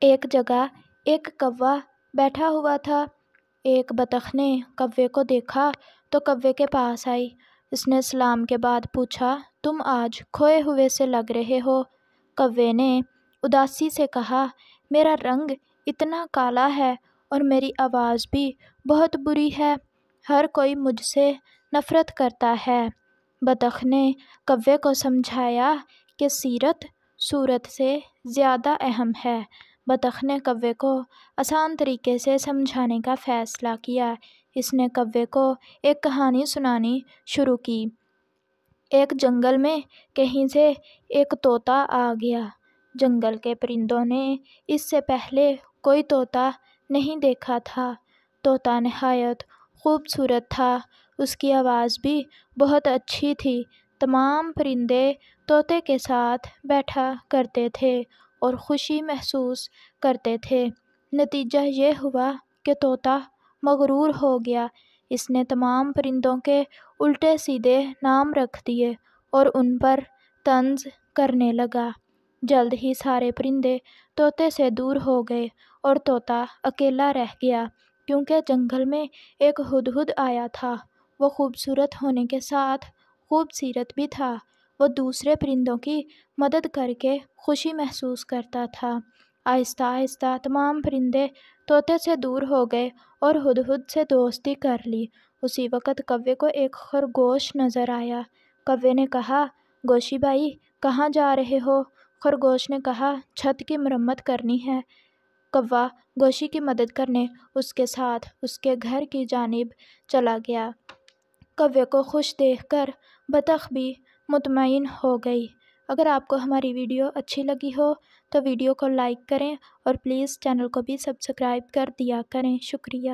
ایک جگہ ایک کوا بیٹھا ہوا تھا۔ ایک بطخ نے کوے کو دیکھا تو کوے کے پاس آئی۔ اس نے سلام کے بعد پوچھا، تم آج کھوئے ہوئے سے لگ رہے ہو؟ کوے نے اداسی سے کہا، میرا رنگ اتنا کالا ہے اور میری آواز بھی بہت بری ہے، ہر کوئی مجھ سے نفرت کرتا ہے۔ بطخ نے کوے کو سمجھایا کہ سیرت صورت سے زیادہ اہم ہے۔ بطخ نے کوے کو آسان طریقے سے سمجھانے کا فیصلہ کیا۔ اس نے کوے کو ایک کہانی سنانی شروع کی۔ ایک جنگل میں کہیں سے ایک طوطا آ گیا۔ جنگل کے پرندوں نے اس سے پہلے کوئی طوطا نہیں دیکھا تھا۔ طوطا نہایت خوبصورت تھا، اس کی آواز بھی بہت اچھی تھی۔ تمام پرندے طوطے کے ساتھ بیٹھا کرتے تھے اور خوشی محسوس کرتے تھے۔ نتیجہ یہ ہوا کہ طوطا مغرور ہو گیا۔ اس نے تمام پرندوں کے الٹے سیدھے نام رکھ دیے اور ان پر طنز کرنے لگا۔ جلد ہی سارے پرندے طوطے سے دور ہو گئے اور طوطا اکیلا رہ گیا، کیونکہ جنگل میں ایک ہدہد آیا تھا۔ وہ خوبصورت ہونے کے ساتھ خوبصیرت بھی تھا۔ وہ دوسرے پرندوں کی مدد کر کے خوشی محسوس کرتا تھا۔ آہستہ آہستہ تمام پرندے طوطے سے دور ہو گئے اور ہدہد سے دوستی کر لی۔ اسی وقت کوے کو ایک خرگوش نظر آیا۔ کوے نے کہا، گوشی بھائی کہاں جا رہے ہو؟ خرگوش نے کہا، چھت کی مرمت کرنی ہے۔ کوا گوشی کی مدد کرنے اس کے ساتھ اس کے گھر کی جانب چلا گیا۔ کوے کو خوش دیکھ کر بطخ بھی مطمئن ہو گئی۔ اگر آپ کو ہماری ویڈیو اچھی لگی ہو تو ویڈیو کو لائک کریں اور پلیز چینل کو بھی سبسکرائب کر دیا کریں۔ شکریہ۔